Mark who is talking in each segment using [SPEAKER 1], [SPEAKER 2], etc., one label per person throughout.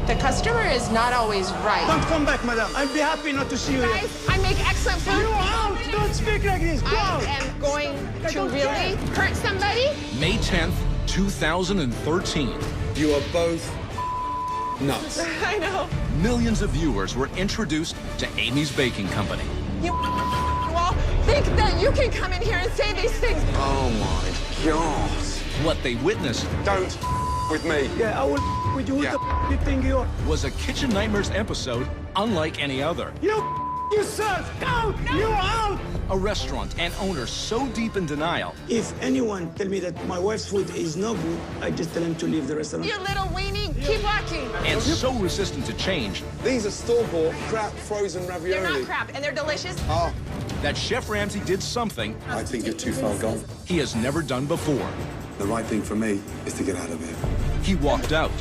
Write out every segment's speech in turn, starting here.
[SPEAKER 1] The customer is not always right.
[SPEAKER 2] Don't come back, madam. I'll be happy not to see you here.
[SPEAKER 1] Guys, I make excellent food.
[SPEAKER 2] You're out! Don't speak like this. Go out!
[SPEAKER 1] I am going to really hurt somebody.
[SPEAKER 3] May 10th, 2013.
[SPEAKER 4] You are both nuts.
[SPEAKER 1] I know.
[SPEAKER 3] Millions of viewers were introduced to Amy's Baking Company.
[SPEAKER 1] You all think that you can come in here and say these things.
[SPEAKER 4] Oh my God.
[SPEAKER 3] What they witnessed
[SPEAKER 4] Don't with me.
[SPEAKER 2] Yeah, I will with you. Who
[SPEAKER 4] Yeah.
[SPEAKER 2] the you think you are?
[SPEAKER 3] was a Kitchen Nightmares episode unlike any other.
[SPEAKER 2] You suck! Out! You're out!
[SPEAKER 3] A restaurant and owner so deep in denial,
[SPEAKER 2] If anyone tell me that my wife's food is no good, I just tell him to leave the restaurant.
[SPEAKER 1] You little weenie, keep walking.
[SPEAKER 3] and so resistant to change,
[SPEAKER 4] These are store-bought crap frozen ravioli.
[SPEAKER 1] They're not crap, and they're delicious.
[SPEAKER 4] Oh,
[SPEAKER 3] that Chef Ramsay did something
[SPEAKER 4] I think you're too far gone.
[SPEAKER 3] he has never done before.
[SPEAKER 4] The right thing for me is to get out of here.
[SPEAKER 3] He walked out.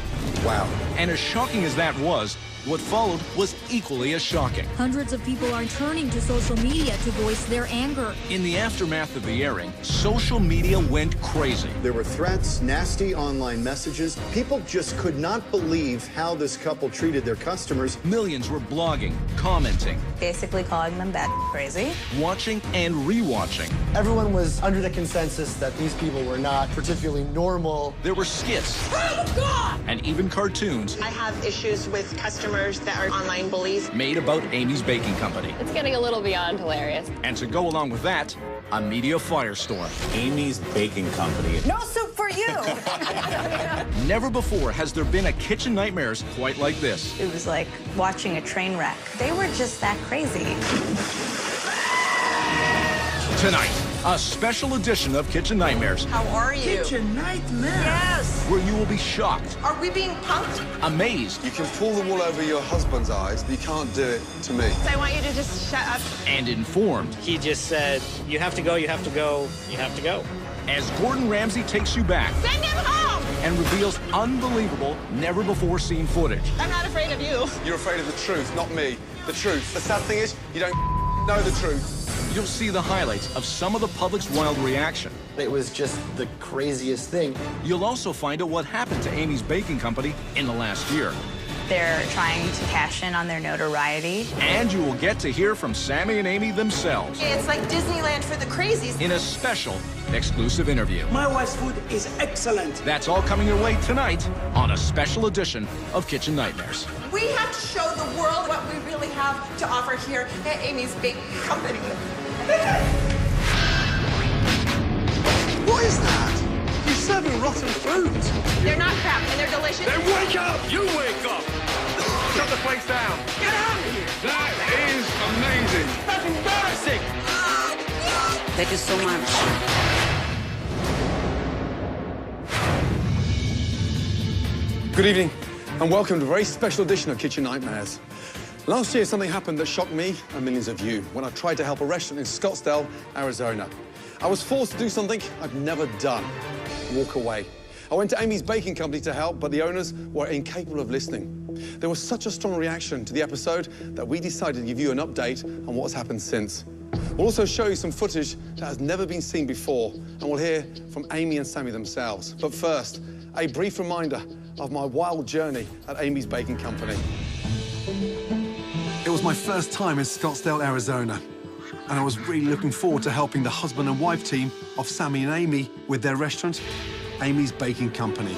[SPEAKER 4] Wow.
[SPEAKER 3] And as shocking as that was, what followed was equally as shocking.
[SPEAKER 5] Hundreds of people are turning to social media to voice their anger.
[SPEAKER 3] In the aftermath of the airing, social media went crazy.
[SPEAKER 6] There were threats, nasty online messages. People just could not believe how this couple treated their customers.
[SPEAKER 3] Millions were blogging, commenting,
[SPEAKER 7] Basically calling them bad crazy.
[SPEAKER 3] watching, and rewatching.
[SPEAKER 8] Everyone was under the consensus that these people were not particularly normal.
[SPEAKER 3] There were skits and even cartoons
[SPEAKER 1] I have issues with customers that are online bullies.
[SPEAKER 3] made about Amy's Baking Company.
[SPEAKER 9] It's getting a little beyond hilarious.
[SPEAKER 3] And to go along with that, a media firestorm.
[SPEAKER 10] Amy's Baking Company.
[SPEAKER 7] No soup for you!
[SPEAKER 3] Never before has there been a Kitchen Nightmares quite like this.
[SPEAKER 7] It was like watching a train wreck. They were just that crazy.
[SPEAKER 3] Tonight, a special edition of Kitchen Nightmares,
[SPEAKER 1] How are you?
[SPEAKER 2] Kitchen nightmare.
[SPEAKER 1] Yes.
[SPEAKER 3] where you will be shocked,
[SPEAKER 1] Are we being punked?
[SPEAKER 3] amazed,
[SPEAKER 4] You can pull the wool over your husband's eyes, but you can't do it to me.
[SPEAKER 1] I want you to just shut up.
[SPEAKER 3] and informed
[SPEAKER 10] He just said, you have to go, you have to go, you have to go.
[SPEAKER 3] as Gordon Ramsay takes you back
[SPEAKER 1] Send him home.
[SPEAKER 3] and reveals unbelievable, never-before-seen footage.
[SPEAKER 1] I'm not afraid of you.
[SPEAKER 4] You're afraid of the truth, not me. The truth. The sad thing is, you don't know the truth.
[SPEAKER 3] You'll see the highlights of some of the public's wild reaction.
[SPEAKER 8] It was just the craziest thing.
[SPEAKER 3] You'll also find out what happened to Amy's Baking Company in the last year.
[SPEAKER 7] They're trying to cash in on their notoriety.
[SPEAKER 3] And you will get to hear from Sammy and Amy themselves
[SPEAKER 1] It's like Disneyland for the crazies.
[SPEAKER 3] in a special, exclusive interview.
[SPEAKER 2] My wife's food is excellent.
[SPEAKER 3] That's all coming your way tonight on a special edition of Kitchen Nightmares.
[SPEAKER 1] We have to show the world what we really have to offer here at Amy's Baking Company.
[SPEAKER 4] What is that? You're serving rotten food.
[SPEAKER 1] They're not crap, and they're delicious.
[SPEAKER 4] Wake up! You wake up! Shut the place down.
[SPEAKER 1] Get out of here.
[SPEAKER 4] That is amazing.
[SPEAKER 1] That's embarrassing.
[SPEAKER 7] Thank you so much.
[SPEAKER 4] Good evening, and welcome to a very special edition of Kitchen Nightmares. Last year, something happened that shocked me and millions of you when I tried to help a restaurant in Scottsdale, Arizona. I was forced to do something I've never done, walk away. I went to Amy's Baking Company to help, but the owners were incapable of listening. There was such a strong reaction to the episode that we decided to give you an update on what's happened since. We'll also show you some footage that has never been seen before, and we'll hear from Amy and Sammy themselves. But first, a brief reminder of my wild journey at Amy's Baking Company. It was my first time in Scottsdale, Arizona, and I was really looking forward to helping the husband and wife team of Sammy and Amy with their restaurant, Amy's Baking Company.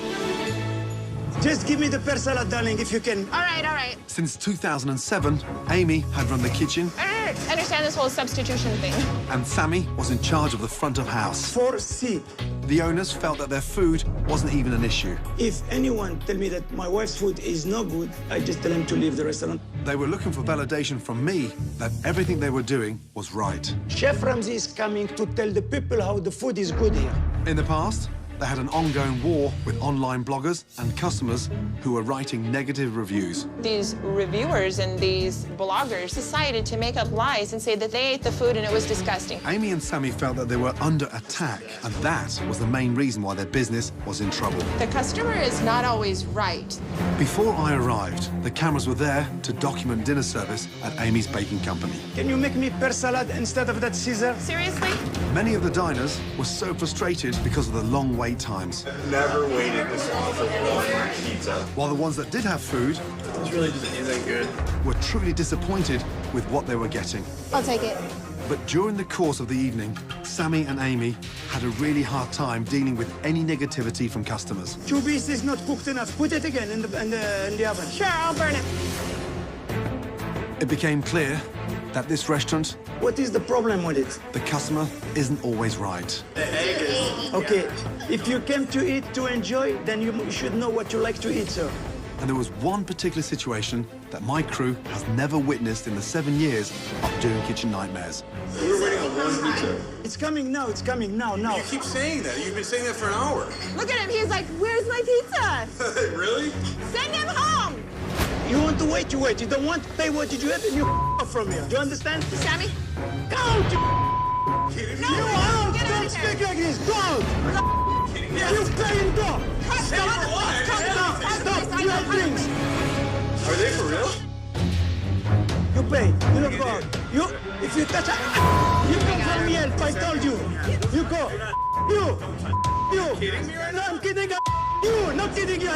[SPEAKER 2] Just give me the pear salad, darling, if you can.
[SPEAKER 1] All right, all right.
[SPEAKER 4] Since 2007, Amy had run the kitchen,
[SPEAKER 1] I understand this whole substitution thing.
[SPEAKER 4] and Sammy was in charge of the front of house.
[SPEAKER 2] 4C.
[SPEAKER 4] The owners felt that their food wasn't even an issue.
[SPEAKER 2] If anyone tell me that my wife's food is no good, I just tell him to leave the restaurant.
[SPEAKER 4] They were looking for validation from me that everything they were doing was right.
[SPEAKER 2] Chef Ramsay is coming to tell the people how the food is good here.
[SPEAKER 4] In the past, they had an ongoing war with online bloggers and customers who were writing negative reviews.
[SPEAKER 1] These reviewers and these bloggers decided to make up lies and say that they ate the food and it was disgusting.
[SPEAKER 4] Amy and Sammy felt that they were under attack, and that was the main reason why their business was in trouble.
[SPEAKER 1] The customer is not always right.
[SPEAKER 4] Before I arrived, the cameras were there to document dinner service at Amy's Baking Company.
[SPEAKER 2] Can you make me pear salad instead of that Caesar?
[SPEAKER 1] Seriously?
[SPEAKER 4] Many of the diners were so frustrated because of the long wait
[SPEAKER 11] wait times.
[SPEAKER 12] I've never waited this long for one pizza.
[SPEAKER 11] While the ones that did have food
[SPEAKER 12] This really just isn't good.
[SPEAKER 11] were truly disappointed with what they were getting.
[SPEAKER 13] I'll take it.
[SPEAKER 11] But during the course of the evening, Sammy and Amy had a really hard time dealing with any negativity from customers.
[SPEAKER 2] 2 pieces not cooked enough. Put it again in the oven.
[SPEAKER 1] Sure, I'll burn it.
[SPEAKER 11] It became clear that this restaurant,
[SPEAKER 2] What is the problem with it?
[SPEAKER 11] the customer isn't always right.
[SPEAKER 2] Okay, if you came to eat to enjoy, then you should know what you like to eat, sir.
[SPEAKER 11] And there was one particular situation that my crew has never witnessed in the 7 years of doing Kitchen Nightmares.
[SPEAKER 12] We were waiting on one pizza.
[SPEAKER 2] It's coming now, now.
[SPEAKER 12] You keep saying that. You've been saying that for an hour.
[SPEAKER 1] Look at him. He's like, where's my pizza?
[SPEAKER 12] Really?
[SPEAKER 1] Send him home.
[SPEAKER 2] You want to wait, you wait. You don't want to pay what did you have and you from here. Do you understand?
[SPEAKER 1] Sammy,
[SPEAKER 2] Go!
[SPEAKER 1] no,
[SPEAKER 2] You out!
[SPEAKER 1] get out
[SPEAKER 2] Don't
[SPEAKER 1] of
[SPEAKER 2] speak
[SPEAKER 1] here.
[SPEAKER 2] like this! Go out! You pay and go! Stop! You have drinks!
[SPEAKER 12] Are they for real?
[SPEAKER 2] You pay. You don't go out. You, if you touch you come from me help, I told you. You go. You.
[SPEAKER 12] Kidding me right
[SPEAKER 2] No,
[SPEAKER 12] now?
[SPEAKER 2] I'm kidding. You, not kidding you.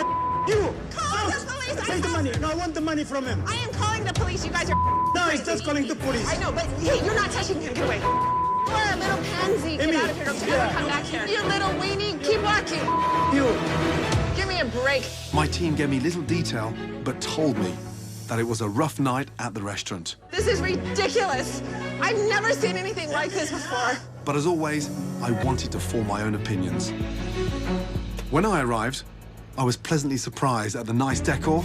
[SPEAKER 2] You.
[SPEAKER 1] Call the police.
[SPEAKER 2] Take the money. No, I want the money from him.
[SPEAKER 1] I am calling the police. You guys are
[SPEAKER 2] No, he's just calling the police.
[SPEAKER 1] I know, but hey, you're not touching him. Get away. You're a little pansy. Get
[SPEAKER 2] Amy,
[SPEAKER 1] out of here. Don't ever come back here. You little weenie. Keep walking.
[SPEAKER 2] You.
[SPEAKER 1] Give me a break.
[SPEAKER 11] My team gave me little detail, but told me that it was a rough night at the restaurant.
[SPEAKER 1] This is ridiculous. I've never seen anything like this before.
[SPEAKER 11] But as always, I wanted to form my own opinions. When I arrived, I was pleasantly surprised at the nice decor,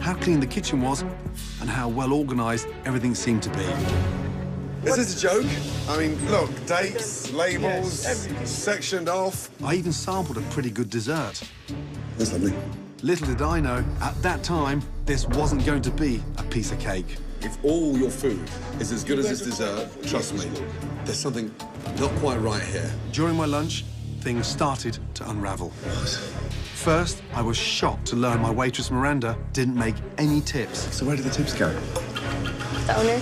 [SPEAKER 11] how clean the kitchen was, and how well organized everything seemed to be.
[SPEAKER 4] Is this a joke? I mean, look, dates, labels, sectioned off.
[SPEAKER 11] I even sampled a pretty good dessert.
[SPEAKER 4] That's lovely.
[SPEAKER 11] Little did I know, at that time, this wasn't going to be a piece of cake.
[SPEAKER 4] If all your food is as good as this dessert, trust me, there's something not quite right here.
[SPEAKER 11] During my lunch, things started to unravel. First, I was shocked to learn my waitress Miranda didn't make any tips.
[SPEAKER 4] So where did the tips go?
[SPEAKER 9] The owner?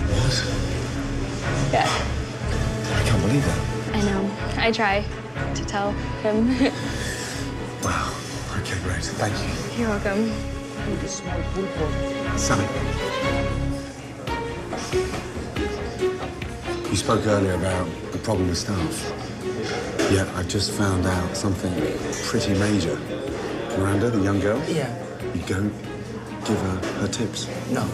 [SPEAKER 4] What?
[SPEAKER 9] Yeah.
[SPEAKER 4] I can't believe that.
[SPEAKER 9] I know. I try to tell him.
[SPEAKER 4] Wow. Okay, great. Thank you.
[SPEAKER 9] You're welcome.
[SPEAKER 4] Sammy. You spoke earlier about the problem with staff. Yet I've just found out something pretty major. Miranda, the young girl?
[SPEAKER 2] Yeah.
[SPEAKER 4] You don't give her tips.
[SPEAKER 2] No.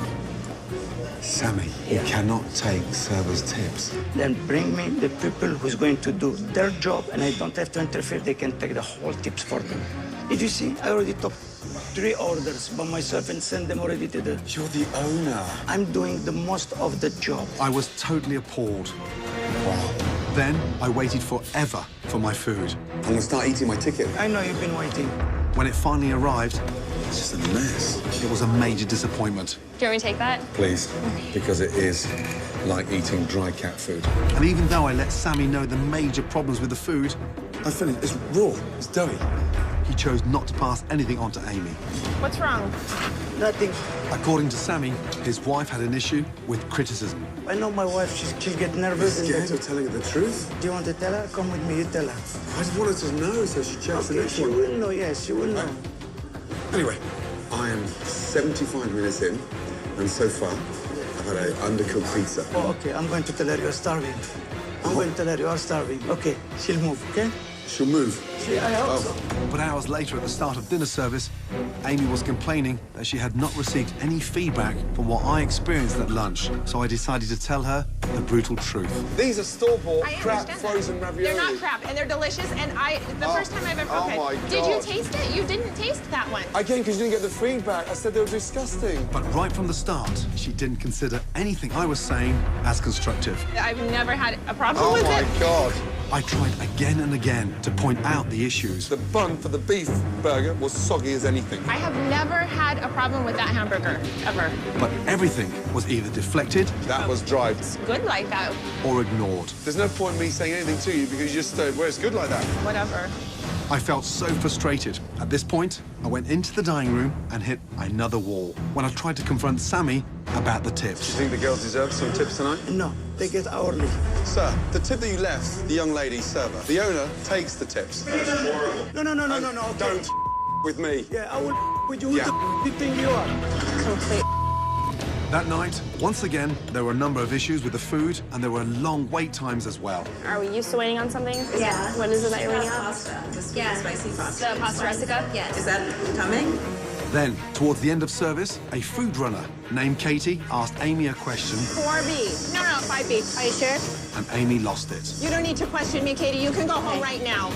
[SPEAKER 4] Sammy, you cannot take servers' tips.
[SPEAKER 2] Then bring me the people who's going to do their job and I don't have to interfere. They can take the whole tips for them. Did you see? I already took 3 orders by myself and sent them already to the...
[SPEAKER 4] You're the owner.
[SPEAKER 2] I'm doing the most of the job.
[SPEAKER 11] I was totally appalled.
[SPEAKER 4] Wow.
[SPEAKER 11] Then I waited forever for my food.
[SPEAKER 4] I'm gonna start eating my ticket.
[SPEAKER 2] I know you've been waiting.
[SPEAKER 11] When it finally arrived,
[SPEAKER 4] It's just a mess.
[SPEAKER 11] it was a major disappointment.
[SPEAKER 9] Do you want me to take that?
[SPEAKER 4] Please, because it is like eating dry cat food.
[SPEAKER 11] And even though I let Sammy know the major problems with the food,
[SPEAKER 4] I finished. It's raw. It's doughy.
[SPEAKER 11] he chose not to pass anything on to Amy.
[SPEAKER 1] What's wrong?
[SPEAKER 2] Nothing.
[SPEAKER 11] According to Sammy, his wife had an issue with criticism.
[SPEAKER 2] I know my wife, she'll get nervous.
[SPEAKER 4] You're scared of telling her the truth?
[SPEAKER 2] Do you want to tell her? Come with me, you tell her.
[SPEAKER 4] I just wanted to know so she checks the
[SPEAKER 2] Okay,
[SPEAKER 4] next
[SPEAKER 2] she
[SPEAKER 4] one.
[SPEAKER 2] will know, yes, she will know.
[SPEAKER 4] Anyway, I am 75 minutes in, and so far, I've had an undercooked pizza.
[SPEAKER 2] Oh, okay, I'm going to tell her you're starving. I'm going to tell her you are starving. Okay, she'll move, okay?
[SPEAKER 4] She'll move.
[SPEAKER 2] I hope so.
[SPEAKER 11] But hours later at the start of dinner service, Amy was complaining that she had not received any feedback from what I experienced at lunch. So I decided to tell her the brutal truth.
[SPEAKER 4] These are store-bought
[SPEAKER 1] I
[SPEAKER 4] crap
[SPEAKER 1] understand
[SPEAKER 4] frozen
[SPEAKER 1] that.
[SPEAKER 4] ravioli.
[SPEAKER 1] They're not crap, and they're delicious, and the first time I've ever...
[SPEAKER 4] oh
[SPEAKER 1] okay.
[SPEAKER 4] my
[SPEAKER 1] Did you
[SPEAKER 4] God.
[SPEAKER 1] taste it? You didn't taste that one.
[SPEAKER 4] Again, because you didn't get the feedback. I said they were disgusting.
[SPEAKER 11] But right from the start, she didn't consider anything I was saying as constructive.
[SPEAKER 1] I've never had a problem with it.
[SPEAKER 4] God.
[SPEAKER 11] I tried again and again to point out the issues.
[SPEAKER 4] The bun for the beef burger was soggy as anything.
[SPEAKER 1] I have never had a problem with that hamburger, ever.
[SPEAKER 11] But everything was either deflected
[SPEAKER 4] That was dry.
[SPEAKER 1] Good like that.
[SPEAKER 11] or ignored.
[SPEAKER 4] There's no point in me saying anything to you because you just said, well, it's good like that.
[SPEAKER 1] Whatever.
[SPEAKER 11] I felt so frustrated. At this point, I went into the dining room and hit another wall when I tried to confront Sammy about the tips.
[SPEAKER 4] Do you think the girls deserve some tips tonight?
[SPEAKER 2] No, they get hourly.
[SPEAKER 4] Sir, the tip that you left the young lady server, the owner takes the tips.
[SPEAKER 12] That's horrible.
[SPEAKER 2] No. Okay.
[SPEAKER 4] Don't with me.
[SPEAKER 2] Yeah, I will with you. Who
[SPEAKER 4] Yeah.
[SPEAKER 2] the you think you are?
[SPEAKER 1] Complete.
[SPEAKER 11] That night, once again, there were a number of issues with the food, and there were long wait times as well.
[SPEAKER 9] Are we used to waiting on something?
[SPEAKER 13] Yeah.
[SPEAKER 9] What is it that you're waiting on?
[SPEAKER 13] Pasta. The sweet and spicy pasta.
[SPEAKER 9] The pasta rustica?
[SPEAKER 13] Yes. Is that coming?
[SPEAKER 11] Then, towards the end of service, a food runner named Katie asked Amy a question,
[SPEAKER 1] 4B. No, 5B. Are you sure?
[SPEAKER 11] and Amy lost it.
[SPEAKER 1] You don't need to question me, Katie. You can go home right now.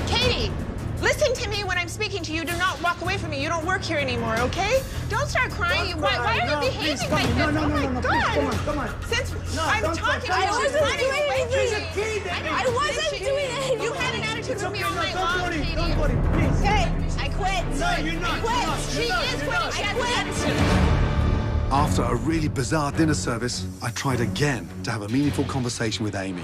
[SPEAKER 1] Katie, listen to me when I'm speaking to you. Do not walk away from me. You don't work here anymore, okay? Don't start crying. Why are you behaving like this?
[SPEAKER 2] No,
[SPEAKER 1] oh my God.
[SPEAKER 2] Come on.
[SPEAKER 1] Since I'm
[SPEAKER 2] don't
[SPEAKER 1] talking,
[SPEAKER 2] cry.
[SPEAKER 1] I wasn't doing anything.
[SPEAKER 2] She's a kid.
[SPEAKER 1] I wasn't doing anything. You had an attitude with me all night long, Katie.
[SPEAKER 2] Don't worry, please.
[SPEAKER 1] Okay, I quit.
[SPEAKER 2] No, you're not.
[SPEAKER 1] I quit. She is quitting. She has an attitude.
[SPEAKER 11] After a really bizarre dinner service, I tried again to have a meaningful conversation with Amy.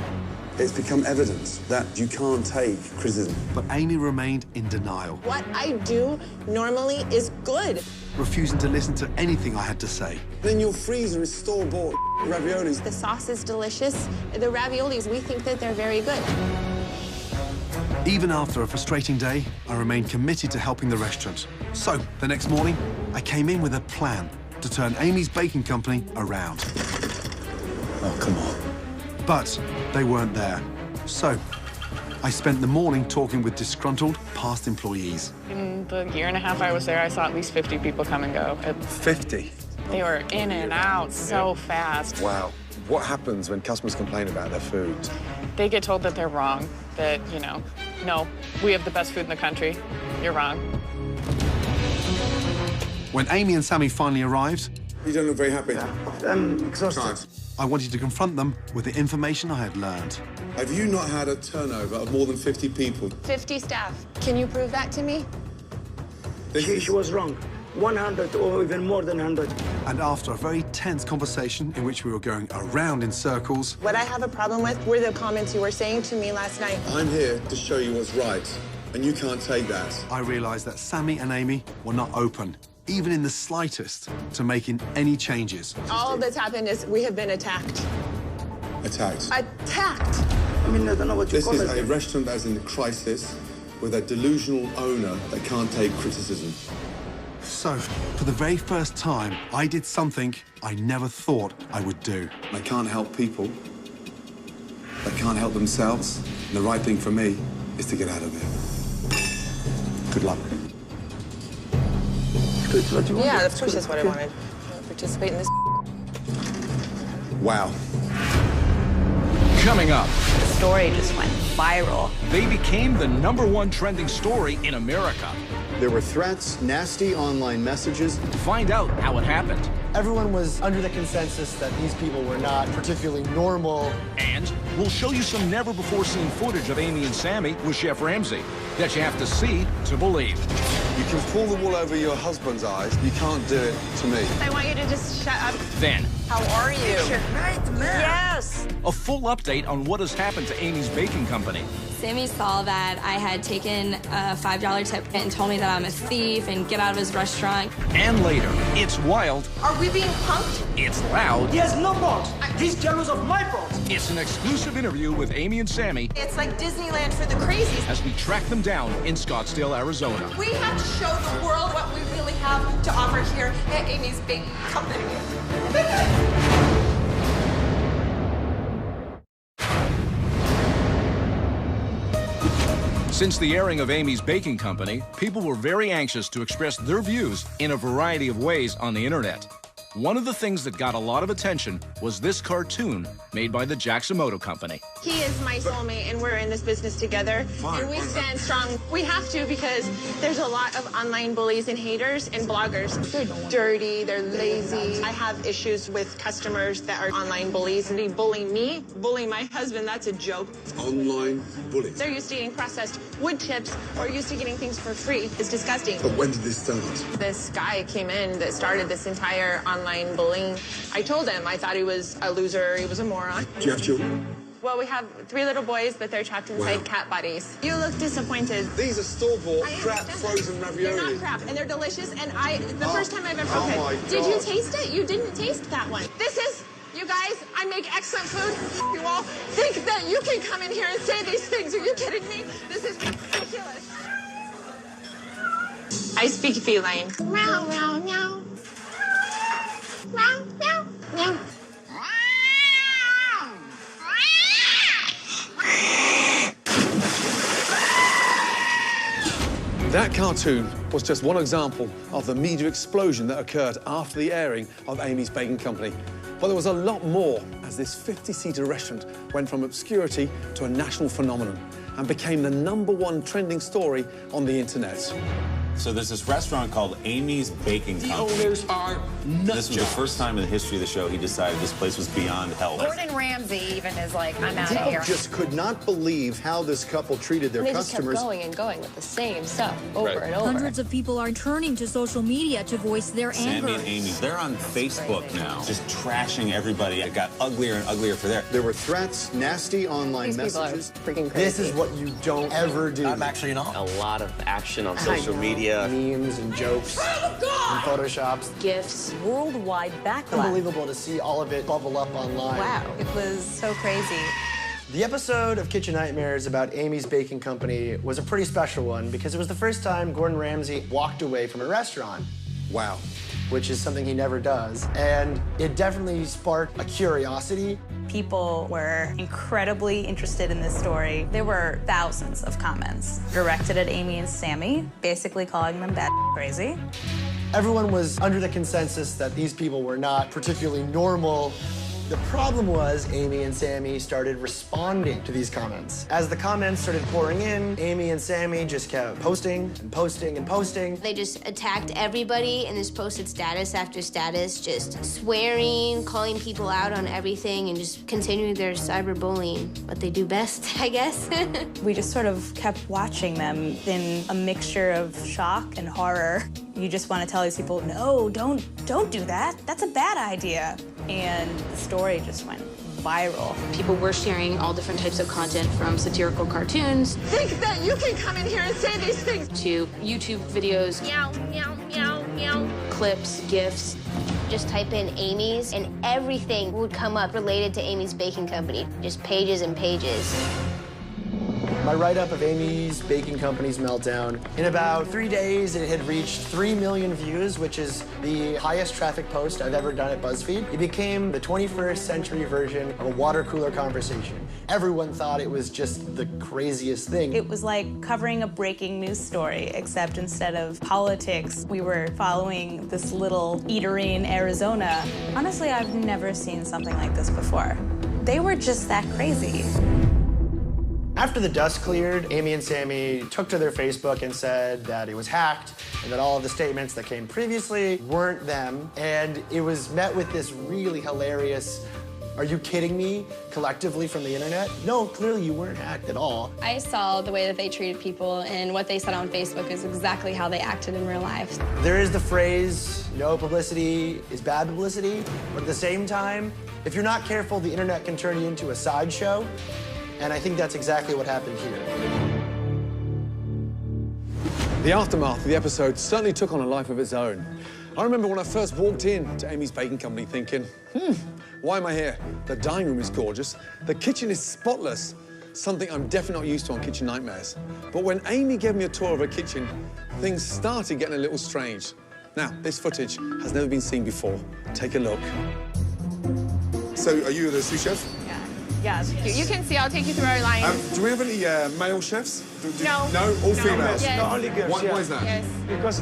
[SPEAKER 4] It's become evident that you can't take criticism.
[SPEAKER 11] But Amy remained in denial,
[SPEAKER 1] What I do normally is good.
[SPEAKER 11] refusing to listen to anything I had to say.
[SPEAKER 4] Then your freezer is store-bought raviolis.
[SPEAKER 1] The sauce is delicious. The raviolis, we think that they're very good.
[SPEAKER 11] Even after a frustrating day, I remained committed to helping the restaurant. So, the next morning, I came in with a plan to turn Amy's baking company around.
[SPEAKER 4] Oh, come on.
[SPEAKER 11] But they weren't there. So, I spent the morning talking with disgruntled past employees.
[SPEAKER 14] In the year and a half I was there, I saw at least 50 people come and go.
[SPEAKER 4] 50?
[SPEAKER 14] They were in and out so fast.
[SPEAKER 4] Wow. What happens when customers complain about their food?
[SPEAKER 14] They get told that they're wrong, that, you know, no, we have the best food in the country. You're wrong.
[SPEAKER 11] When Amy and Sammy finally arrived,
[SPEAKER 4] You don't look very happy.
[SPEAKER 2] I'm exhausted.
[SPEAKER 11] I wanted to confront them with the information I had learned.
[SPEAKER 4] Have you not had a turnover of more than 50 people?
[SPEAKER 1] 50 staff. Can you prove that to me?
[SPEAKER 2] She was wrong. 100 or even more than 100.
[SPEAKER 11] And after a very tense conversation in which we were going around in circles,
[SPEAKER 1] What I have a problem with were the comments you were saying to me last night.
[SPEAKER 4] I'm here to show you what's right, and you can't take that.
[SPEAKER 11] I realized that Sammy and Amy were not open, even in the slightest, to making any changes.
[SPEAKER 1] All that's happened is we have been attacked.
[SPEAKER 4] Attacked.
[SPEAKER 1] Attacked.
[SPEAKER 2] I mean, I don't know what you
[SPEAKER 4] This
[SPEAKER 2] call
[SPEAKER 4] is
[SPEAKER 2] it.
[SPEAKER 4] a restaurant that's in crisis with a delusional owner that can't take criticism.
[SPEAKER 11] So, for the very first time, I did something I never thought I would do.
[SPEAKER 4] They can't help people. They can't help themselves. And the right thing for me is to get out of there. Good luck.
[SPEAKER 2] It's what you want.
[SPEAKER 1] Yeah, of course that's what I wanted. Participate in this.
[SPEAKER 4] Wow.
[SPEAKER 3] Coming up,
[SPEAKER 7] The story just went viral.
[SPEAKER 3] they became the #1 trending story in America.
[SPEAKER 6] There were threats, nasty online messages.
[SPEAKER 3] Find out how it happened.
[SPEAKER 8] Everyone was under the consensus that these people were not particularly normal.
[SPEAKER 3] And we'll show you some never-before-seen footage of Amy and Sammy with Chef Ramsay that you have to see to believe.
[SPEAKER 4] You can pull the wool over your husband's eyes. You can't do it to me.
[SPEAKER 1] I want you to just shut up.
[SPEAKER 3] Then,
[SPEAKER 1] How are you?
[SPEAKER 13] Yes.
[SPEAKER 3] a full update on what has happened to Amy's baking company.
[SPEAKER 9] Sammy saw that I had taken a $5 tip and told me that I'm a thief and get out of his restaurant.
[SPEAKER 3] And later, it's wild,
[SPEAKER 1] Are we being punked?
[SPEAKER 3] it's loud,
[SPEAKER 2] Yes, no box. He's jealous of my box.
[SPEAKER 3] it's an exclusive interview with Amy and Sammy
[SPEAKER 1] It's like Disneyland for the crazies.
[SPEAKER 3] as we track them down in Scottsdale, Arizona.
[SPEAKER 1] We have to show the world what we really have to offer here at Amy's Baking Company.
[SPEAKER 3] Since the airing of Amy's Baking Company, people were very anxious to express their views in a variety of ways on the internet. One of the things that got a lot of attention was this cartoon made by the Jacksomoto Company.
[SPEAKER 1] He is my soulmate, and we're in this business together. And we stand strong. We have to, because there's a lot of online bullies and haters and bloggers. They're dirty, they're lazy. I have issues with customers that are online bullies, and they bully me, bully my husband. That's a joke.
[SPEAKER 4] Online bullying.
[SPEAKER 1] They're used to eating processed wood chips or used to getting things for free. It's disgusting.
[SPEAKER 4] But when did this start?
[SPEAKER 1] This guy came in that started this entire online bullying. I told him I thought he was a loser, he was a moron.
[SPEAKER 4] Do you have children?
[SPEAKER 1] Well, we have 3 little boys, but they're trapped inside cat bodies. You look disappointed.
[SPEAKER 4] These are store-bought crap frozen ravioli.
[SPEAKER 1] They're not crap, and they're delicious, and the first time I've ever...
[SPEAKER 4] Oh my
[SPEAKER 1] Did you
[SPEAKER 4] God.
[SPEAKER 1] taste it? You didn't taste that one. This is... You guys, I make excellent food. You all think that you can come in here and say these things. Are you kidding me? This is ridiculous. I speak feline. Meow, meow, meow. Meow, meow, meow.
[SPEAKER 4] That cartoon was just one example of the media explosion that occurred after the airing of Amy's Baking Company. But there was a lot more as this 50-seater restaurant went from obscurity to a national phenomenon and became the #1 trending story on the internet.
[SPEAKER 15] So there's this restaurant called Amy's Baking Company.
[SPEAKER 2] The owners are nuts.
[SPEAKER 15] This was the first time in the history of the show he decided this place was beyond health.
[SPEAKER 16] Gordon Ramsay even is like, I'm out of
[SPEAKER 6] People
[SPEAKER 16] here.
[SPEAKER 6] just could not believe how this couple treated their
[SPEAKER 17] They
[SPEAKER 6] customers.
[SPEAKER 17] just kept going and going with the same stuff over and over.
[SPEAKER 5] Hundreds of people are turning to social media to voice their anger.
[SPEAKER 15] Sandy and Amy, they're on Facebook now, just trashing everybody. It got uglier and uglier for there.
[SPEAKER 6] There were threats, nasty online messages.
[SPEAKER 17] Freaking crazy.
[SPEAKER 8] This is what you don't ever do.
[SPEAKER 18] I'm actually not. A lot of action on social media.
[SPEAKER 8] Memes and jokes and photoshops.
[SPEAKER 7] Gifts, worldwide backlash.
[SPEAKER 8] Unbelievable to see all of it bubble up online.
[SPEAKER 7] Wow, it was so crazy.
[SPEAKER 8] The episode of Kitchen Nightmares about Amy's Baking Company was a pretty special one because it was the first time Gordon Ramsay walked away from a restaurant. Wow. Which is something he never does. And it definitely sparked a curiosity.
[SPEAKER 7] People were incredibly interested in this story. There were thousands of comments directed at Amy and Sammy, basically calling them bad crazy.
[SPEAKER 8] Everyone was under the consensus that these people were not particularly normal. The problem was Amy and Sammy started responding to these comments. As the comments started pouring in, Amy and Sammy just kept posting and posting and posting.
[SPEAKER 19] They just attacked everybody and just posted status after status, just swearing, calling people out on everything, and just continuing their cyberbullying. What they do best, I guess.
[SPEAKER 7] We just sort of kept watching them in a mixture of shock and horror. You just want to tell these people, no, don't do that. That's a bad idea. And the story just went viral.
[SPEAKER 19] People were sharing all different types of content, from satirical cartoons
[SPEAKER 1] Think that you can come in here and say these things.
[SPEAKER 19] to YouTube videos,
[SPEAKER 1] Meow, meow, meow, meow.
[SPEAKER 19] clips, GIFs. Just type in Amy's and everything would come up related to Amy's Baking Company. Just pages and pages.
[SPEAKER 8] My write-up of Amy's Baking Company's meltdown, in about 3 days, it had reached 3 million views, which is the highest traffic post I've ever done at BuzzFeed. It became the 21st century version of a water cooler conversation. Everyone thought it was just the craziest thing.
[SPEAKER 7] It was like covering a breaking news story, except instead of politics, we were following this little eatery in Arizona. Honestly, I've never seen something like this before. They were just that crazy.
[SPEAKER 8] After the dust cleared, Amy and Sammy took to their Facebook and said that it was hacked and that all of the statements that came previously weren't them. And it was met with this really hilarious, "Are you kidding me?" collectively from the internet. No, clearly you weren't hacked at all.
[SPEAKER 9] I saw the way that they treated people, and what they said on Facebook is exactly how they acted in real life.
[SPEAKER 8] There is the phrase, no publicity is bad publicity, but at the same time, if you're not careful, the internet can turn you into a sideshow. And I think that's exactly what happened here.
[SPEAKER 4] The aftermath of the episode certainly took on a life of its own. I remember when I first walked in to Amy's Baking Company thinking, why am I here? The dining room is gorgeous. The kitchen is spotless. Something I'm definitely not used to on Kitchen Nightmares. But when Amy gave me a tour of her kitchen, things started getting a little strange. Now, this footage has never been seen before. Take a look.
[SPEAKER 12] So, are you the sous chef?
[SPEAKER 1] Yeah, you can see. I'll take you through our line.
[SPEAKER 12] Do we have any male chefs?
[SPEAKER 1] No.
[SPEAKER 12] No? All females?
[SPEAKER 1] Yes.
[SPEAKER 2] No, only girls.
[SPEAKER 12] Why is that?
[SPEAKER 1] Yes.
[SPEAKER 2] Because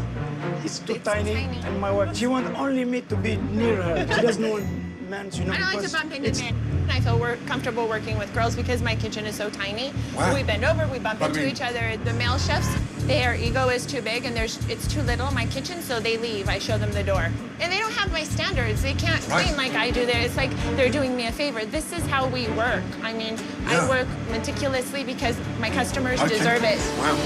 [SPEAKER 2] it's too tiny, and my wife, she wants only me to be near her. She doesn't want men, you know.
[SPEAKER 1] I don't like to
[SPEAKER 2] because
[SPEAKER 1] bump into men. I feel comfortable working with girls because my kitchen is so tiny.
[SPEAKER 12] Wow.
[SPEAKER 1] So we bend over, we bump into each other. The male chefs, their ego is too big and it's too little in my kitchen, so they leave. I show them the door. And they don't have my standards. They can't clean like I do there. It's like they're doing me a favor. This is how we work. I mean, I work meticulously because my customers deserve it.
[SPEAKER 12] Wow.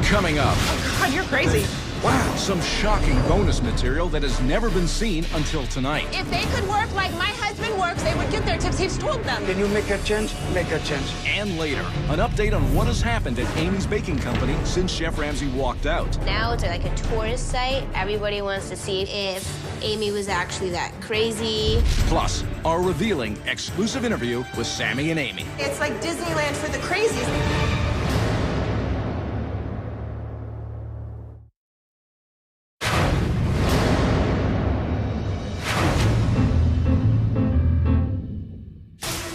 [SPEAKER 3] Coming up.
[SPEAKER 1] Oh God, you're crazy.
[SPEAKER 3] Wow, some shocking bonus material that has never been seen until tonight.
[SPEAKER 1] If they could work like my husband works, they would get their tips. He's told them.
[SPEAKER 2] Can you make a change? Make a change.
[SPEAKER 3] And later, an update on what has happened at Amy's Baking Company since Chef Ramsay walked out.
[SPEAKER 19] Now it's like a tourist site. Everybody wants to see if Amy was actually that crazy.
[SPEAKER 3] Plus, our revealing exclusive interview with Sammy and Amy.
[SPEAKER 1] It's like Disneyland for the crazies.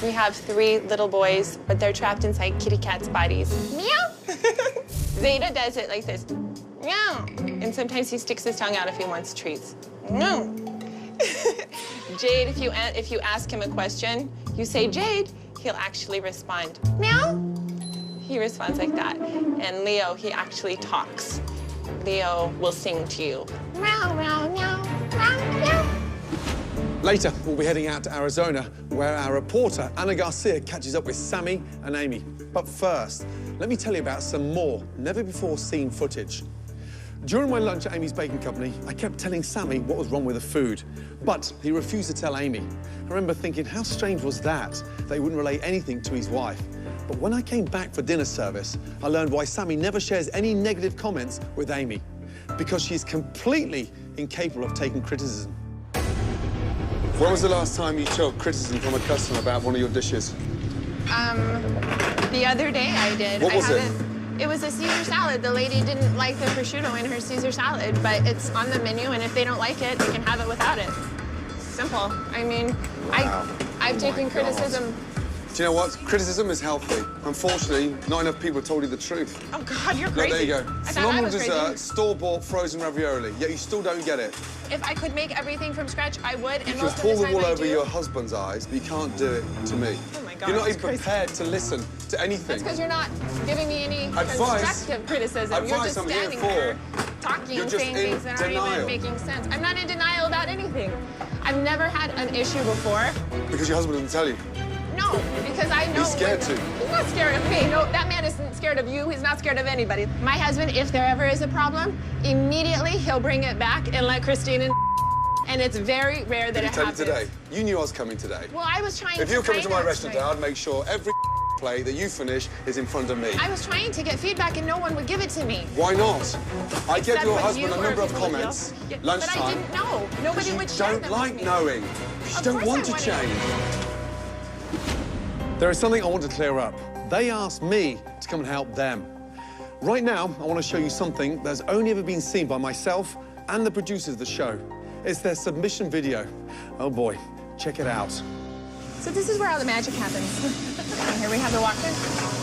[SPEAKER 1] We have 3 little boys, but they're trapped inside kitty cat's bodies. Meow! Zeta does it like this. Meow! And sometimes he sticks his tongue out if he wants treats. Meow! Jade, if you ask him a question, you say, Jade, he'll actually respond, meow! He responds like that. And Leo, he actually talks. Leo will sing to you. Meow, meow, meow, meow, meow.
[SPEAKER 4] Later, we'll be heading out to Arizona, where our reporter, Anna Garcia, catches up with Sammy and Amy. But first, let me tell you about some more never-before-seen footage. During my lunch at Amy's Baking Company, I kept telling Sammy what was wrong with the food, but he refused to tell Amy. I remember thinking, how strange was that he wouldn't relay anything to his wife. But when I came back for dinner service, I learned why Sammy never shares any negative comments with Amy, because she's completely incapable of taking criticism.
[SPEAKER 12] When was the last time you took criticism from a customer about one of your dishes?
[SPEAKER 1] The other day I did.
[SPEAKER 12] What was it?
[SPEAKER 1] It was a Caesar salad. The lady didn't like the prosciutto in her Caesar salad, but it's on the menu, and if they don't like it, they can have it without it. Simple. I mean, I've taken criticism.
[SPEAKER 12] Do you know what? Criticism is healthy. Unfortunately, not enough people have told you the truth.
[SPEAKER 1] Oh, God, you're crazy.
[SPEAKER 12] Look, there you go.
[SPEAKER 1] I thought I
[SPEAKER 12] Phenomenal
[SPEAKER 1] was
[SPEAKER 12] dessert,
[SPEAKER 1] crazy.
[SPEAKER 12] store-bought frozen ravioli, yet you still don't get it.
[SPEAKER 1] If I could make everything from scratch, I would, and
[SPEAKER 12] You can
[SPEAKER 1] most of
[SPEAKER 12] pull
[SPEAKER 1] the
[SPEAKER 12] the
[SPEAKER 1] time
[SPEAKER 12] wool
[SPEAKER 1] I
[SPEAKER 12] over
[SPEAKER 1] do.
[SPEAKER 12] your husband's eyes, but you can't do it to me.
[SPEAKER 1] Oh, my God,
[SPEAKER 12] You're not
[SPEAKER 1] that's
[SPEAKER 12] even
[SPEAKER 1] crazy.
[SPEAKER 12] prepared to listen to anything.
[SPEAKER 1] That's because you're not giving me any
[SPEAKER 12] Advice.
[SPEAKER 1] constructive criticism. You're just
[SPEAKER 12] I'm here
[SPEAKER 1] standing
[SPEAKER 12] for.
[SPEAKER 1] there talking,
[SPEAKER 12] You're just
[SPEAKER 1] saying
[SPEAKER 12] in
[SPEAKER 1] things that aren't even
[SPEAKER 12] denial.
[SPEAKER 1] making sense. I'm not in denial about anything. I've never had an issue before.
[SPEAKER 12] Because your husband didn't tell you.
[SPEAKER 1] No, because I know.
[SPEAKER 12] He's scared too.
[SPEAKER 1] He's not scared of me. No, that man isn't scared of you. He's not scared of anybody. My husband, if there ever is a problem, immediately he'll bring it back and let Christine in. And it's very rare that
[SPEAKER 12] Did he
[SPEAKER 1] it
[SPEAKER 12] tell you
[SPEAKER 1] happens.
[SPEAKER 12] today? You knew I was coming today.
[SPEAKER 1] Well, I was trying
[SPEAKER 12] If
[SPEAKER 1] to
[SPEAKER 12] you were coming to
[SPEAKER 1] find
[SPEAKER 12] my
[SPEAKER 1] out
[SPEAKER 12] restaurant,
[SPEAKER 1] tonight.
[SPEAKER 12] I'd make sure every plate that you finish is in front of me.
[SPEAKER 1] I was trying to get feedback and no one would give it to me.
[SPEAKER 12] Why not? I gave
[SPEAKER 1] Except
[SPEAKER 12] your
[SPEAKER 1] when
[SPEAKER 12] husband
[SPEAKER 1] you
[SPEAKER 12] a
[SPEAKER 1] or
[SPEAKER 12] number of
[SPEAKER 1] people would yell.
[SPEAKER 12] comments,
[SPEAKER 1] Yeah,
[SPEAKER 12] lunchtime.
[SPEAKER 1] But I didn't know. Nobody would share
[SPEAKER 12] don't
[SPEAKER 1] them
[SPEAKER 12] like
[SPEAKER 1] with me.
[SPEAKER 12] knowing. You
[SPEAKER 1] Of
[SPEAKER 12] don't
[SPEAKER 1] course
[SPEAKER 12] want
[SPEAKER 1] I
[SPEAKER 12] to
[SPEAKER 1] wanted-
[SPEAKER 12] change.
[SPEAKER 4] There is something I want to clear up. They asked me to come and help them. Right now, I want to show you something that's only ever been seen by myself and the producers of the show. It's their submission video. Oh boy, check it out.
[SPEAKER 1] So this is where all the magic happens. And here we have the walkthrough.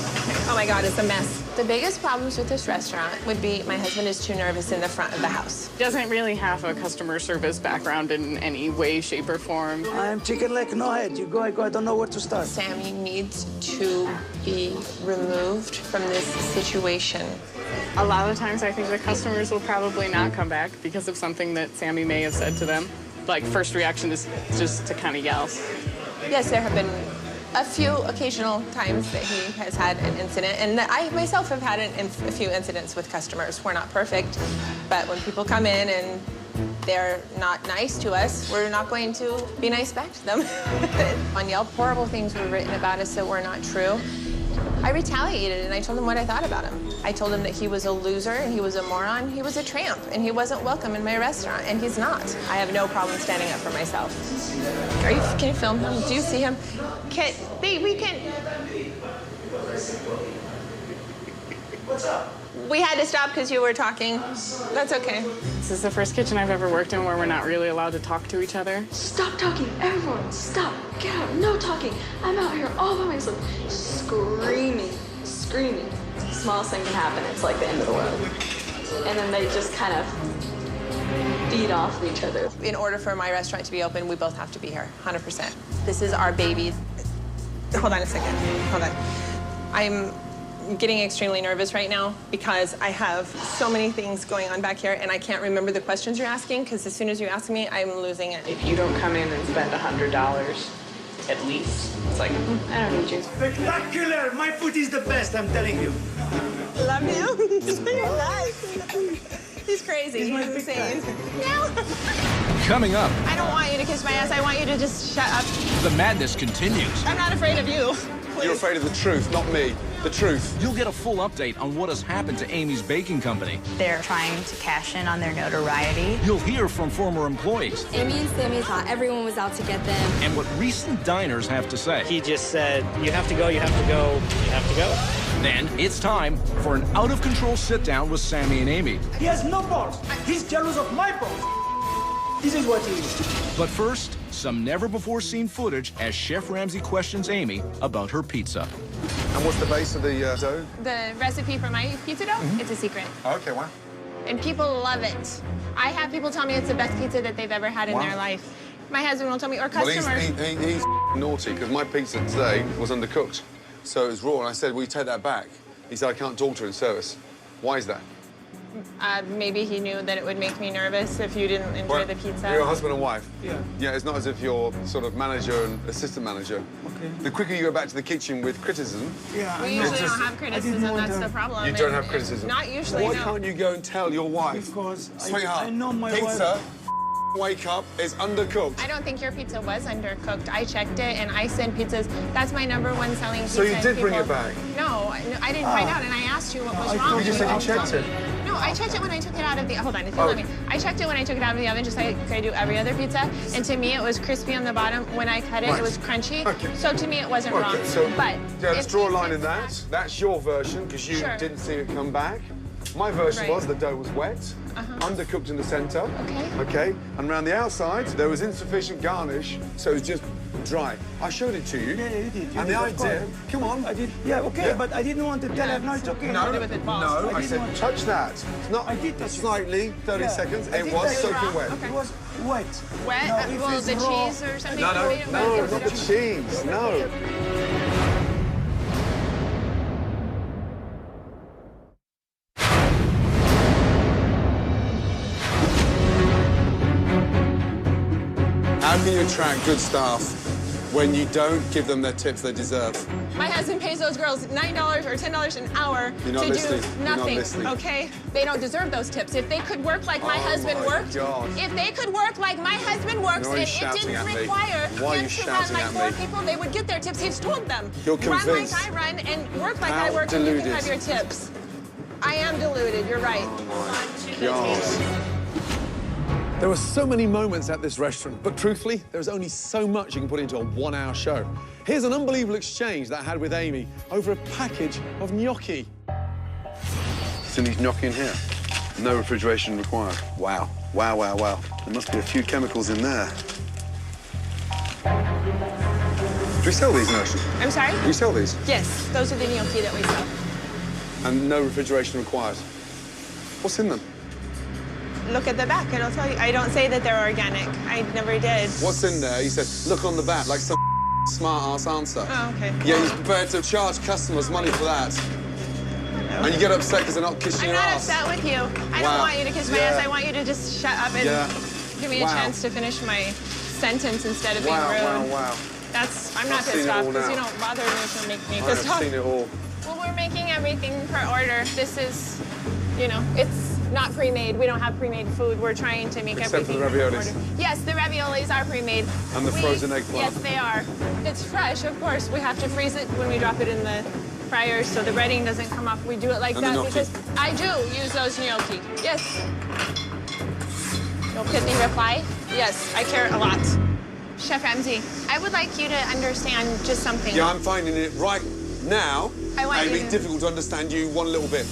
[SPEAKER 1] Oh my God, it's a mess. The biggest problems with this restaurant would be my husband is too nervous in the front of the house.
[SPEAKER 14] Doesn't really have a customer service background in any way, shape, or form.
[SPEAKER 2] I'm chicken leg, no head. You go, I go, I don't know where to start.
[SPEAKER 1] Sammy needs to be removed from this situation.
[SPEAKER 14] A lot of times I think the customers will probably not come back because of something that Sammy may have said to them. Like, first reaction is just to kind of yell.
[SPEAKER 1] Yes, there have been a few occasional times that he has had an incident, and that I myself have had a few incidents with customers. We're not perfect, but when people come in and they're not nice to us, we're not going to be nice back to them. On Yelp, horrible things were written about us that were not true. I retaliated and I told him what I thought about him. I told him that he was a loser and he was a moron, he was a tramp, and he wasn't welcome in my restaurant, and he's not. I have no problem standing up for myself. Can you film him? Do you see him? What's up? We had to stop because you were talking. That's okay.
[SPEAKER 14] This is the first kitchen I've ever worked in where we're not really allowed to talk to each other.
[SPEAKER 17] Stop talking, everyone, stop, get out, no talking. I'm out here all by myself, screaming. Smallest thing can happen, it's like the end of the world. And then they just kind of feed off of each other.
[SPEAKER 1] In order for my restaurant to be open, we both have to be here, 100%. This is our baby. Hold on a second, hold on. I'm getting extremely nervous right now because I have so many things going on back here and I can't remember the questions you're asking because as soon as you ask me, I'm losing it.
[SPEAKER 14] If you don't come in and spend $100 at least, it's like, I don't need you.
[SPEAKER 2] Spectacular! My food is the best, I'm telling you.
[SPEAKER 1] Love you. He's crazy. crazy. He's insane. No.
[SPEAKER 3] Coming up,
[SPEAKER 1] I don't want you to kiss my ass. I want you to just shut up.
[SPEAKER 3] the madness continues.
[SPEAKER 1] I'm not afraid of you.
[SPEAKER 12] You're afraid of the truth, not me. The truth.
[SPEAKER 3] You'll get a full update on what has happened to Amy's Baking Company.
[SPEAKER 7] They're trying to cash in on their notoriety.
[SPEAKER 3] You'll hear from former employees.
[SPEAKER 9] Amy and Sammy thought everyone was out to get them.
[SPEAKER 3] And what recent diners have to say.
[SPEAKER 10] He just said, you have to go, you have to go, you have to go.
[SPEAKER 3] Then it's time for an out-of-control sit-down with Sammy and Amy.
[SPEAKER 2] He has no balls. He's jealous of my balls. This is what he is.
[SPEAKER 3] But first, some never-before-seen footage as Chef Ramsay questions Amy about her pizza.
[SPEAKER 12] And what's the base of the dough?
[SPEAKER 1] The recipe for my pizza dough, it's a secret.
[SPEAKER 12] Okay, wow.
[SPEAKER 1] And people love it. I have people tell me it's the best pizza that they've ever had in their life. My husband will tell me, or customers.
[SPEAKER 12] Well, he's naughty, because my pizza today was undercooked. So it was raw, and I said, will you take that back? He said, I can't talk to her in service. Why is that?
[SPEAKER 1] Maybe he knew that it would make me nervous if you didn't enjoy the pizza.
[SPEAKER 12] You're a husband and wife.
[SPEAKER 2] Yeah.
[SPEAKER 12] Yeah, it's not as if you're sort of manager and assistant manager.
[SPEAKER 2] Okay.
[SPEAKER 12] The quicker you go back to the kitchen with criticism...
[SPEAKER 2] Yeah,
[SPEAKER 1] we usually don't have criticism, that's the problem.
[SPEAKER 12] You don't have criticism?
[SPEAKER 1] Not usually,
[SPEAKER 12] Why
[SPEAKER 1] no.
[SPEAKER 12] can't you go and tell your wife?
[SPEAKER 2] Because
[SPEAKER 12] Sweetheart,
[SPEAKER 2] I know my
[SPEAKER 12] pizza,
[SPEAKER 2] wife...
[SPEAKER 12] wake up, is undercooked.
[SPEAKER 1] I don't think your pizza was undercooked. I checked it, and I send pizzas. That's my #1 selling pizza.
[SPEAKER 12] So you did bring it back?
[SPEAKER 1] No, I didn't find out, and I asked you what was wrong.
[SPEAKER 12] You just said you checked it.
[SPEAKER 1] No, I checked it when I took it out of the... Hold on, if you let me. I checked it when I took it out of the oven, just like I do every other pizza. And to me, it was crispy on the bottom. When I cut it, it was crunchy.
[SPEAKER 12] Okay.
[SPEAKER 1] So to me, it wasn't wrong.
[SPEAKER 12] So,
[SPEAKER 1] but
[SPEAKER 12] yeah, let's draw a line in that. That's your version, because you didn't see it come back. My version was the dough was wet, undercooked in the center. Okay. Okay. And around the outside, there was insufficient garnish, so it was just dry. I showed it to you.
[SPEAKER 2] Yeah, you did.
[SPEAKER 12] And the idea, come on.
[SPEAKER 2] I did. Yeah, okay, but I didn't want to tell her, no, it's okay.
[SPEAKER 12] No, I said touch that. It's not.
[SPEAKER 2] I did touch
[SPEAKER 12] slightly, 30 seconds. It was soaking wet.
[SPEAKER 2] It was wet.
[SPEAKER 1] Wet?
[SPEAKER 2] No,
[SPEAKER 1] Well, the cheese or something?
[SPEAKER 12] No, not the cheese. No. How can you attract good staff when you don't give them their tips they deserve?
[SPEAKER 1] My husband pays those girls $9 or $10 an hour to do nothing, okay? They don't deserve those tips. If they could work like my husband worked, if they could work like my husband works, and it didn't require them to run like 4 people, they would get their tips. He's told them.
[SPEAKER 12] You're convinced.
[SPEAKER 1] Run like I run and work like I work, and you can have your tips. I am deluded, you're right.
[SPEAKER 4] There were so many moments at this restaurant, but truthfully, there's only so much you can put into a 1-hour show. Here's an unbelievable exchange that I had with Amy over a package of gnocchi.
[SPEAKER 11] Still need gnocchi in here. No refrigeration required. Wow. Wow, wow, wow. There must be a few chemicals in there.
[SPEAKER 12] Do we sell these, Nessa?
[SPEAKER 1] I'm sorry?
[SPEAKER 12] Do we sell these?
[SPEAKER 1] Yes, those are the gnocchi that we sell.
[SPEAKER 12] And no refrigeration required. What's in them?
[SPEAKER 1] Look at the back, it'll tell you. I don't say that they're organic. I never did.
[SPEAKER 12] What's in there? He said, look on the back, like some smart-ass answer.
[SPEAKER 1] Oh, okay.
[SPEAKER 12] Yeah, he's prepared to charge customers money for that. And you get upset because they're not kissing your ass.
[SPEAKER 1] I'm not upset with you. I don't want you to kiss my ass. I want you to just shut up and give me a chance to finish my sentence instead of being rude.
[SPEAKER 12] Wow.
[SPEAKER 1] I'm not pissed off because you don't bother me to make me pissed off.
[SPEAKER 12] I've seen it all.
[SPEAKER 1] Well, we're making everything per order. This is, you know, it's not pre-made. We don't have pre-made food. We're trying to make
[SPEAKER 12] Except
[SPEAKER 1] everything
[SPEAKER 12] for the raviolis.
[SPEAKER 1] per order. Yes, the raviolis are pre-made.
[SPEAKER 12] And the frozen eggplant.
[SPEAKER 1] Yes, they are. It's fresh, of course. We have to freeze it when we drop it in the fryer so the breading doesn't come off. We do it like that because I do use those gnocchi. Yes. No pithy reply? Yes, I care a lot. Chef Ramsay, I would like you to understand just something.
[SPEAKER 12] Yeah, I'm finding it right now.
[SPEAKER 1] It'd
[SPEAKER 12] be difficult to understand you one little bit.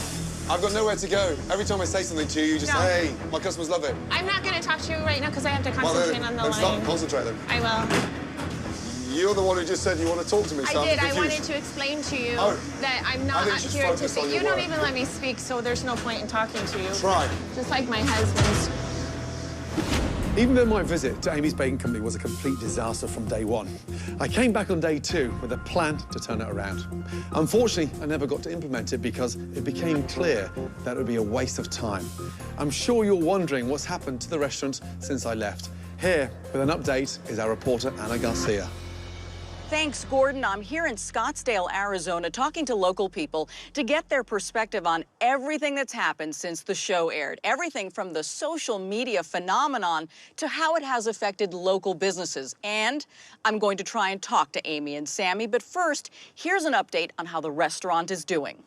[SPEAKER 12] I've got nowhere to go. Every time I say something to you, you just say, hey, my customers love it.
[SPEAKER 1] I'm not going to talk to you right now because I have to concentrate on the line.
[SPEAKER 12] Stop, concentrate then.
[SPEAKER 1] I will.
[SPEAKER 12] You're the one who just said you want to talk to me, so
[SPEAKER 1] I did. I wanted to explain to you that I'm not here to say. You don't even let me speak, so there's no point in talking to you.
[SPEAKER 12] Try.
[SPEAKER 1] Just like my husband's.
[SPEAKER 4] Even though my visit to Amy's Baking Company was a complete disaster from day one, I came back on day 2 with a plan to turn it around. Unfortunately, I never got to implement it because it became clear that it would be a waste of time. I'm sure you're wondering what's happened to the restaurant since I left. Here, with an update, is our reporter, Anna Garcia.
[SPEAKER 20] Thanks, Gordon. I'm here in Scottsdale, Arizona, talking to local people to get their perspective on everything that's happened since the show aired. Everything from the social media phenomenon to how it has affected local businesses. And I'm going to try and talk to Amy and Sammy. But first, here's an update on how the restaurant is doing.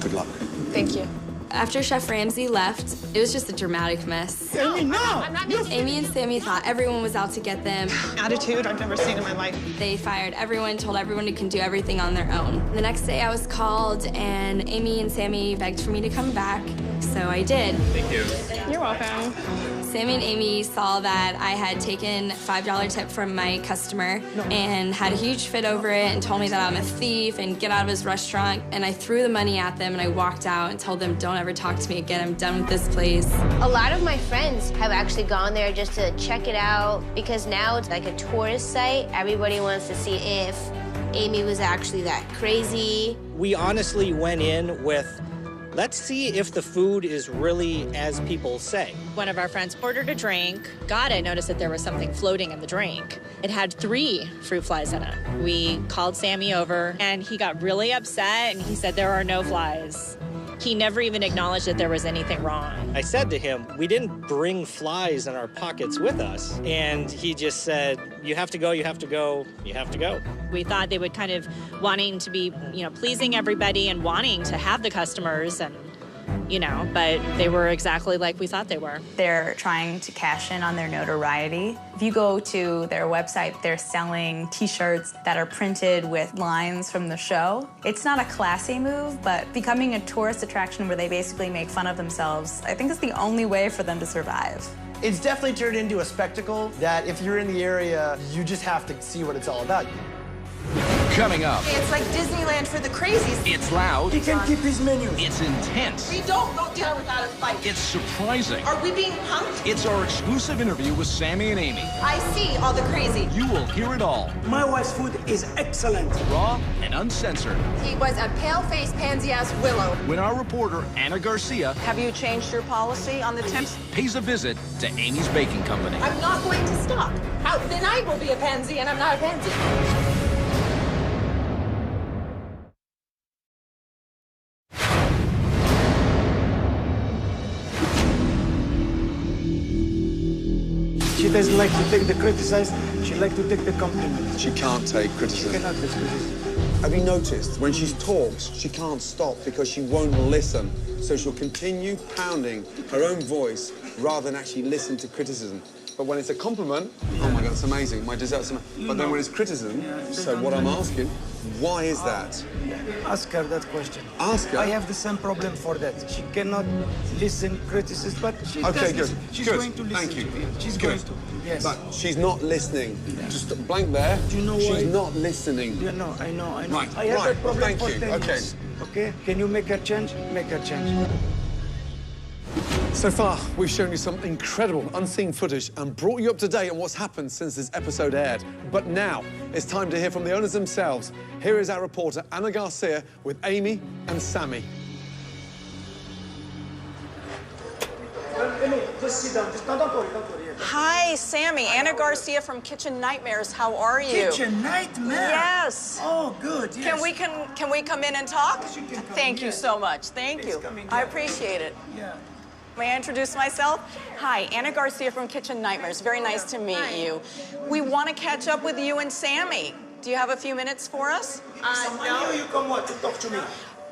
[SPEAKER 12] Good luck.
[SPEAKER 9] Thank you. After Chef Ramsay left, it was just a dramatic mess.
[SPEAKER 1] Amy, no! I'm not
[SPEAKER 9] Amy and Sammy thought everyone was out to get them.
[SPEAKER 1] Attitude I've never seen in my life.
[SPEAKER 9] They fired everyone, told everyone they can do everything on their own. The next day I was called and Amy and Sammy begged for me to come back, so I did.
[SPEAKER 14] Thank you. You're welcome.
[SPEAKER 9] Sammy and Amy saw that I had taken a $5 tip from my customer and had a huge fit over it and told me that I'm a thief and get out of his restaurant. And I threw the money at them and I walked out and told them, don't ever talk to me again. I'm done with this place.
[SPEAKER 19] A lot of my friends have actually gone there just to check it out because now it's like a tourist site. Everybody wants to see if Amy was actually that crazy.
[SPEAKER 10] We honestly went in with, let's see if the food is really as people say.
[SPEAKER 16] One of our friends ordered a drink. God, I noticed that there was something floating in the drink. It had 3 fruit flies in it. We called Sammy over, and he got really upset, and he said there are no flies. He never even acknowledged that there was anything wrong.
[SPEAKER 10] I said to him, we didn't bring flies in our pockets with us. And he just said, you have to go, you have to go, you have to go.
[SPEAKER 16] We thought they would kind of wanting to be, pleasing everybody and wanting to have the customers and, but they were exactly like we thought they were.
[SPEAKER 7] They're trying to cash in on their notoriety. If you go to their website, they're selling t-shirts that are printed with lines from the show. It's not a classy move, but becoming a tourist attraction where they basically make fun of themselves, I think is the only way for them to survive.
[SPEAKER 8] It's definitely turned into a spectacle that if you're in the area, you just have to see what it's all about.
[SPEAKER 3] Coming up.
[SPEAKER 13] It's like Disneyland for the crazies.
[SPEAKER 3] It's loud.
[SPEAKER 2] He can keep his menu.
[SPEAKER 3] It's intense.
[SPEAKER 13] We don't go down without a fight.
[SPEAKER 3] It's surprising.
[SPEAKER 13] Are we being punked?
[SPEAKER 3] It's our exclusive interview with Sammy and Amy.
[SPEAKER 13] I see all the crazy.
[SPEAKER 3] You will hear it all.
[SPEAKER 2] My wife's food is excellent.
[SPEAKER 3] Raw and uncensored.
[SPEAKER 13] He was a pale-faced, pansy-ass willow.
[SPEAKER 3] When our reporter, Anna Garcia,
[SPEAKER 20] Have you changed your policy on the tips?
[SPEAKER 3] pays a visit to Amy's Baking Company.
[SPEAKER 13] I'm not going to stop. Then I will be a pansy, and I'm not a pansy.
[SPEAKER 2] She doesn't like to take the criticize. She likes to take the compliment.
[SPEAKER 12] She can't take criticism.
[SPEAKER 2] She cannot take criticism.
[SPEAKER 12] Have you noticed, when she talks, she can't stop because she won't listen. So she'll continue pounding her own voice rather than actually listen to criticism. But when it's a compliment, oh my God, it's amazing. My dessert's amazing. But then when it's criticism, so what I'm asking, why is that?
[SPEAKER 2] Ask her that question.
[SPEAKER 12] Ask her?
[SPEAKER 2] I have the same problem for that. She cannot listen criticism, but she
[SPEAKER 12] Okay,
[SPEAKER 2] does
[SPEAKER 12] good.
[SPEAKER 2] listen. She's
[SPEAKER 12] Good.
[SPEAKER 2] going to listen
[SPEAKER 12] Thank you.
[SPEAKER 2] to it. She's
[SPEAKER 12] Good.
[SPEAKER 2] going to. Yes.
[SPEAKER 12] But she's not listening. Just blank there.
[SPEAKER 2] Do you know
[SPEAKER 12] she's
[SPEAKER 2] why?
[SPEAKER 12] not listening.
[SPEAKER 2] Yeah, no, I know.
[SPEAKER 12] Right,
[SPEAKER 2] I have that problem
[SPEAKER 12] thank
[SPEAKER 2] for
[SPEAKER 12] you.
[SPEAKER 2] 10
[SPEAKER 12] Okay.
[SPEAKER 2] years. Okay? Can you make her change? Make her change.
[SPEAKER 4] So far, we've shown you some incredible unseen footage and brought you up to date on what's happened since this episode aired. But now, it's time to hear from the owners themselves. Here is our reporter, Anna Garcia, with Amy and Sammy.
[SPEAKER 2] Just sit down. Don't worry.
[SPEAKER 20] Hi, Sammy. Anna Garcia from Kitchen Nightmares. How are you?
[SPEAKER 2] Kitchen Nightmare?
[SPEAKER 20] Yes.
[SPEAKER 2] Oh, good, yes.
[SPEAKER 20] Can we come in and talk?
[SPEAKER 2] She can come
[SPEAKER 20] Thank
[SPEAKER 2] in,
[SPEAKER 20] you
[SPEAKER 2] yes.
[SPEAKER 20] so much. Thank
[SPEAKER 2] Please
[SPEAKER 20] you.
[SPEAKER 2] come in,
[SPEAKER 20] I
[SPEAKER 2] yeah.
[SPEAKER 20] appreciate it.
[SPEAKER 2] Yeah.
[SPEAKER 20] May I introduce myself? Hi, Anna Garcia from Kitchen Nightmares. Very nice to meet you. We want to catch up with you and Sammy. Do you have a few minutes for us?
[SPEAKER 2] No. You come what? To talk to me.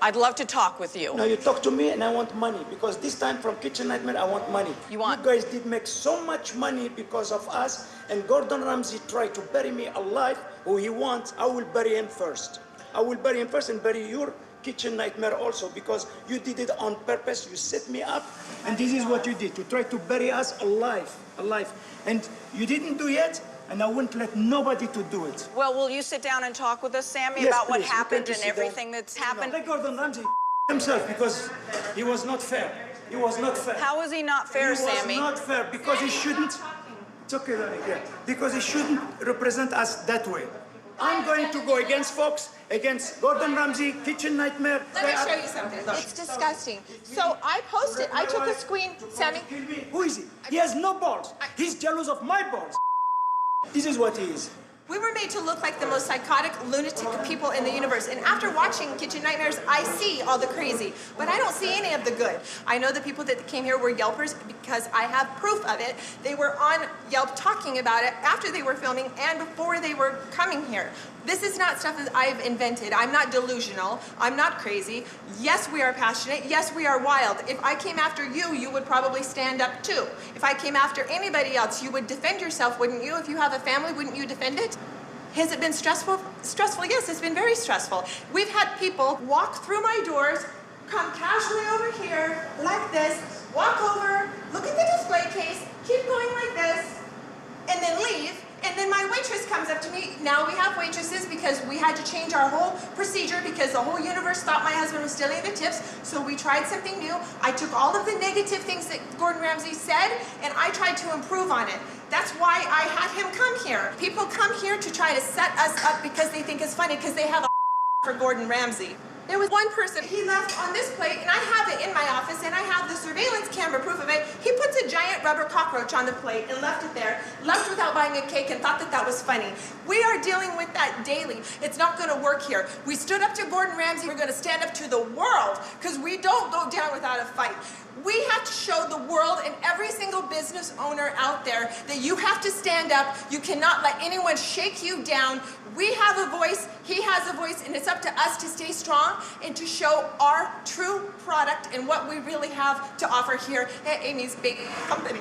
[SPEAKER 20] I'd love to talk with you.
[SPEAKER 2] No, you talk to me and I want money because this time from Kitchen Nightmare I want money. You guys did make so much money because of us, and Gordon Ramsay tried to bury me alive. Who he wants, I will bury him first. I will bury him first and bury your Kitchen Nightmare also because you did it on purpose. You set me up, and this is what you did to try to bury us alive. And you didn't do yet. And I wouldn't let nobody to do it.
[SPEAKER 20] Well, will you sit down and talk with us, Sammy,
[SPEAKER 2] Yes,
[SPEAKER 20] about what
[SPEAKER 2] please. You
[SPEAKER 20] happened
[SPEAKER 2] can
[SPEAKER 20] and
[SPEAKER 2] sit down.
[SPEAKER 20] everything that's happened?
[SPEAKER 2] Let Gordon Ramsay himself because he was not fair. He was not fair.
[SPEAKER 20] How is he not fair, Sammy?
[SPEAKER 2] He was not fair because he shouldn't. It's okay, darling. Yeah. Because he shouldn't represent us that way. I'm going to go against Fox, against Gordon Ramsay, Kitchen Nightmare.
[SPEAKER 13] Let me show you something. It's disgusting. So I posted. I took a screen. Sammy.
[SPEAKER 2] Who is he? He has no balls. He's jealous of my balls. This is what he is.
[SPEAKER 13] We were made to look like the most psychotic, lunatic people in the universe. And after watching Kitchen Nightmares, I see all the crazy, but I don't see any of the good. I know the people that came here were Yelpers because I have proof of it. They were on Yelp talking about it after they were filming and before they were coming here. This is not stuff that I've invented. I'm not delusional. I'm not crazy. Yes, we are passionate. Yes, we are wild. If I came after you, you would probably stand up too. If I came after anybody else, you would defend yourself, wouldn't you? If you have a family, wouldn't you defend it? Has it been stressful? Stressful, yes, it's been very stressful. We've had people walk through my doors, come casually over here, like this, walk over, look at the display case, keep going like this, and then leave. And then my waitress comes up to me. Now we have waitresses because we had to change our whole procedure because the whole universe thought my husband was stealing the tips. So we tried something new. I took all of the negative things that Gordon Ramsay said and I tried to improve on it. That's why I had him come here. People come here to try to set us up because they think it's funny because they have a for Gordon Ramsay. There was one person, he left on this plate, and I have it in my office, and I have the surveillance camera proof of it. He puts a giant rubber cockroach on the plate and left it there, left without buying a cake and thought that that was funny. We are dealing with that daily. It's not gonna work here. We stood up to Gordon Ramsay, we're gonna stand up to the world, because we don't go down without a fight. We have to show the world and every single business owner out there that you have to stand up. You cannot let anyone shake you down. We have a voice, he has a voice, and it's up to us to stay strong and to show our true product and what we really have to offer here at Amy's Baking Company.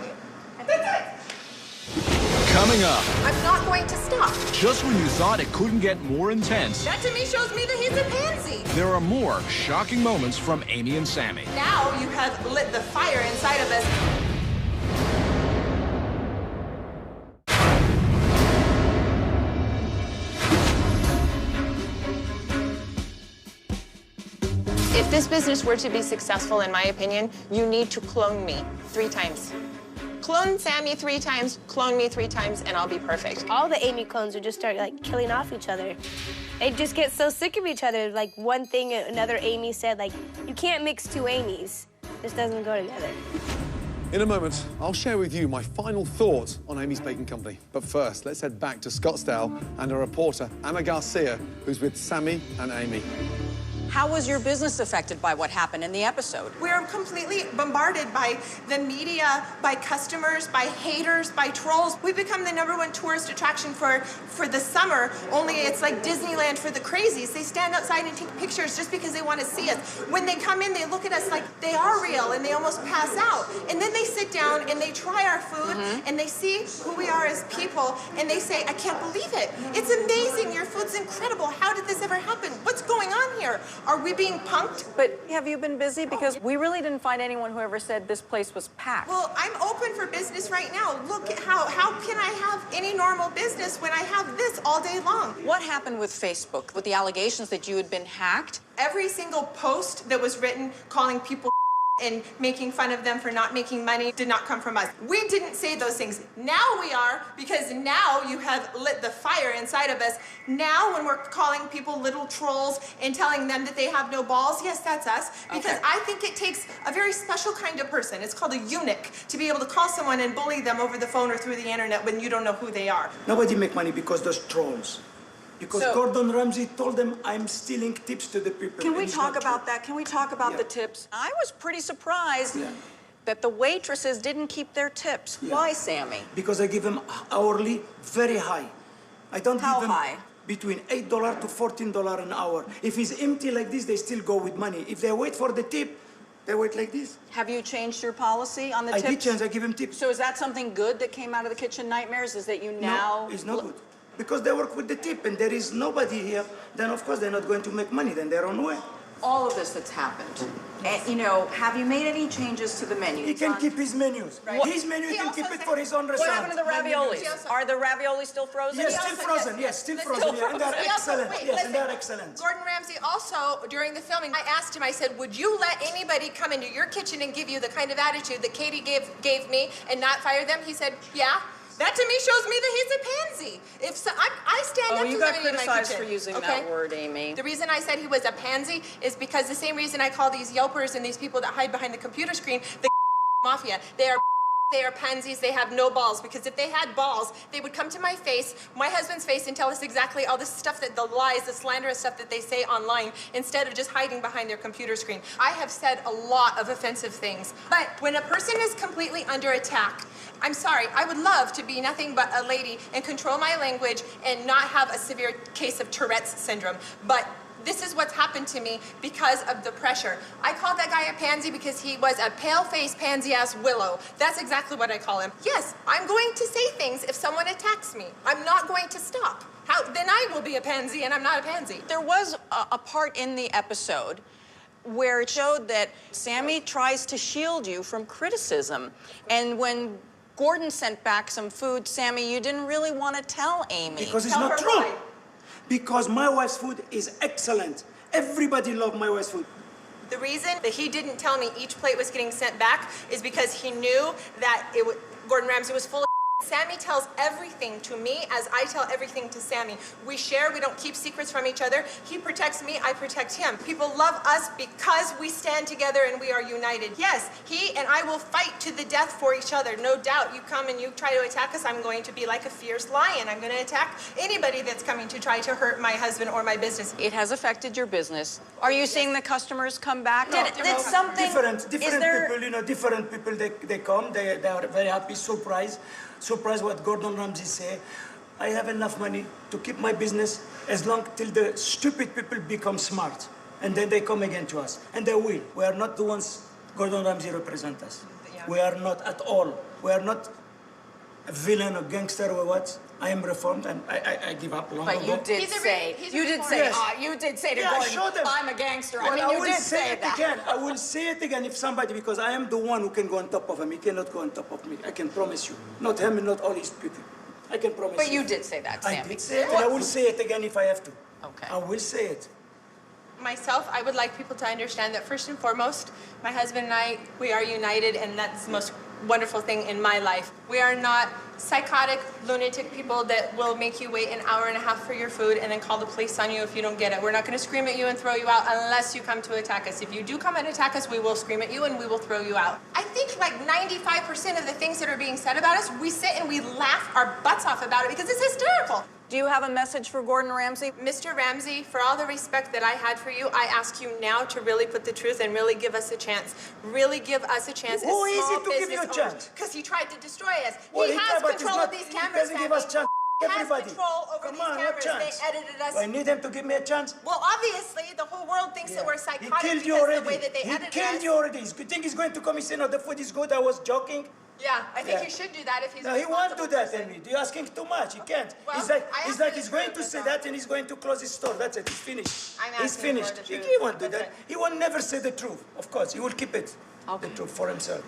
[SPEAKER 13] That's it.
[SPEAKER 3] Coming up.
[SPEAKER 13] I'm not going to stop.
[SPEAKER 3] Just when you thought it couldn't get more intense.
[SPEAKER 13] That to me shows me that he's a pansy.
[SPEAKER 3] There are more shocking moments from Amy and Sammy.
[SPEAKER 13] Now you have lit the fire inside of us. If this business were to be successful, in my opinion, you need to clone me 3 times. Clone Sammy 3 times, clone me 3 times, and I'll be perfect.
[SPEAKER 19] All the Amy clones would just start like killing off each other. They just get so sick of each other. Like one thing another Amy said, like, you can't mix 2 Amys. This doesn't go together.
[SPEAKER 11] In a moment, I'll share with you my final thoughts on Amy's Baking Company. But first, let's head back to Scottsdale and our reporter, Anna Garcia, who's with Sammy and Amy.
[SPEAKER 20] How was your business affected by what happened in the episode?
[SPEAKER 13] We're completely bombarded by the media, by customers, by haters, by trolls. We've become the #1 tourist attraction for the summer, only it's like Disneyland for the crazies. They stand outside and take pictures just because they want to see us. When they come in, they look at us like they are real and they almost pass out. And then they sit down and they try our food and they see who we are as people and they say, I can't believe it. It's amazing. Your food's incredible. How did this ever happen? What's going on here? Are we being punked?
[SPEAKER 20] But have you been busy? Because we really didn't find anyone who ever said this place was packed.
[SPEAKER 13] Well, I'm open for business right now. Look at how can I have any normal business when I have this all day long?
[SPEAKER 20] What happened with Facebook, with the allegations that you had been hacked?
[SPEAKER 13] Every single post that was written calling people and making fun of them for not making money did not come from us. We didn't say those things. Now we are, because now you have lit the fire inside of us. Now when we're calling people little trolls and telling them that they have no balls, yes, that's us. Because I think it takes a very special kind of person. It's called a eunuch, to be able to call someone and bully them over the phone or through the internet when you don't know who they are.
[SPEAKER 2] Nobody make money because those trolls. Because Gordon Ramsay told them I'm stealing tips to the people.
[SPEAKER 20] Can we talk about that? Can we talk about the tips? I was pretty surprised that the waitresses didn't keep their tips. Why, Sammy?
[SPEAKER 2] Because I give them hourly very high. I don't give them
[SPEAKER 20] high?
[SPEAKER 2] Between $8 to $14 an hour. If it's empty like this, they still go with money. If they wait for the tip, they wait like this.
[SPEAKER 20] Have you changed your policy on the tips?
[SPEAKER 2] I did change, I give them tips.
[SPEAKER 20] So is that something good that came out of the Kitchen Nightmares, is that you now...
[SPEAKER 2] No, it's not good. Because they work with the tip and there is nobody here, then of course they're not going to make money, then their own way.
[SPEAKER 20] All of this that's happened, and, you know, have you made any changes to the menu?
[SPEAKER 2] He can keep his menus. Right. His menu, he can keep it for his own restaurant.
[SPEAKER 20] What happened to the raviolis? Are the raviolis still frozen?
[SPEAKER 2] Yes, still frozen, yes, still frozen. Yeah, and they're excellent, and they're excellent.
[SPEAKER 13] Gordon Ramsay also, during the filming, I asked him, I said, would you let anybody come into your kitchen and give you the kind of attitude that Katie gave me and not fire them? He said, yeah. That to me shows me that he's a pansy. If so, I stand up to somebody in my kitchen.
[SPEAKER 20] Oh, you got criticized for using that word, Amy.
[SPEAKER 13] The reason I said he was a pansy is because the same reason I call these Yelpers and these people that hide behind the computer screen the mafia. They are They are pansies, they have no balls, because if they had balls, they would come to my face, my husband's face, and tell us exactly all the stuff that the lies, the slanderous stuff that they say online, instead of just hiding behind their computer screen. I have said a lot of offensive things, but when a person is completely under attack, I'm sorry, I would love to be nothing but a lady and control my language and not have a severe case of Tourette's syndrome, but this is what's happened to me because of the pressure. I called that guy a pansy because he was a pale-faced, pansy-ass willow. That's exactly what I call him. Yes, I'm going to say things if someone attacks me. I'm not going to stop. Then I will be a pansy, and I'm not a pansy.
[SPEAKER 20] There was a part in the episode where it showed that Sammy tries to shield you from criticism. And when Gordon sent back some food, Sammy, you didn't really want to tell Amy.
[SPEAKER 2] Because it's not true. Because my wife's food is excellent. Everybody loves my wife's food.
[SPEAKER 13] The reason that he didn't tell me each plate was getting sent back is because he knew that Gordon Ramsay was full of Sammy tells everything to me as I tell everything to Sammy. We share, we don't keep secrets from each other. He protects me, I protect him. People love us because we stand together and we are united. Yes, he and I will fight to the death for each other, no doubt. You come and you try to attack us, I'm going to be like a fierce lion. I'm going to attack anybody that's coming to try to hurt my husband or my business.
[SPEAKER 20] It has affected your business. Are you seeing the customers come back?
[SPEAKER 2] No,
[SPEAKER 20] Did something...
[SPEAKER 2] Different people, you know, different people, they come, they are very happy, surprised what Gordon Ramsay say. I have enough money to keep my business as long till the stupid people become smart. And then they come again to us. And they will. We are not the ones Gordon Ramsay represent us. Yeah. We are not at all. We are not a villain or gangster or what. I am reformed and I give up long ago.
[SPEAKER 20] But you did say to Gordon, I'm a gangster.
[SPEAKER 2] Well,
[SPEAKER 20] I mean, you did say that.
[SPEAKER 2] Again. I will say it again if somebody, because I am the one who can go on top of him. He cannot go on top of me. I can promise you. Not him and not all his people. I can promise you.
[SPEAKER 20] But you did say that, Sammy.
[SPEAKER 2] I did say it, and I will say it again if I have to.
[SPEAKER 20] Okay.
[SPEAKER 2] I will say it.
[SPEAKER 13] Myself, I would like people to understand that first and foremost, my husband and I, we are united, and that's the most wonderful thing in my life. We are not psychotic, lunatic people that will make you wait an hour and a half for your food and then call the police on you if you don't get it. We're not going to scream at you and throw you out unless you come to attack us. If you do come and attack us, we will scream at you and we will throw you out. I think like 95% of the things that are being said about us, we sit and we laugh our butts off about it because it's hysterical.
[SPEAKER 20] Do you have a message for Gordon Ramsay?
[SPEAKER 13] Mr. Ramsay, for all the respect that I had for you, I ask you now to really put the truth and really give us a chance. Really give us a chance.
[SPEAKER 2] Who is it to give you a chance?
[SPEAKER 13] Because he tried to destroy us.
[SPEAKER 2] Well,
[SPEAKER 13] he has control of these cameras.
[SPEAKER 2] He doesn't give us chance. Everybody.
[SPEAKER 13] He has control over these cameras. They edited us.
[SPEAKER 2] I need him to give me a chance.
[SPEAKER 13] Well, obviously, the whole world thinks that we're psychotic
[SPEAKER 2] because
[SPEAKER 13] the way that they edited us.
[SPEAKER 2] He killed you already. You think he's going to come and say, no, the food is good? I was joking.
[SPEAKER 13] Yeah, I think he should do that if he's
[SPEAKER 2] No, he won't do that, Emily. You're asking too much. He can't.
[SPEAKER 13] Well,
[SPEAKER 2] he's like he's going to say that and he's going to close his store. That's it. He's finished. He's finished. He won't do that. He will never say the truth. Of course, he will keep it. The truth for himself.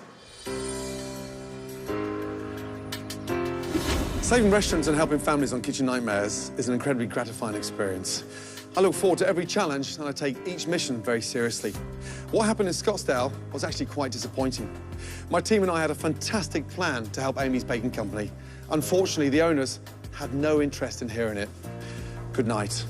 [SPEAKER 11] Saving restaurants and helping families on Kitchen Nightmares is an incredibly gratifying experience. I look forward to every challenge and I take each mission very seriously. What happened in Scottsdale was actually quite disappointing. My team and I had a fantastic plan to help Amy's Baking Company. Unfortunately, the owners had no interest in hearing it. Good night.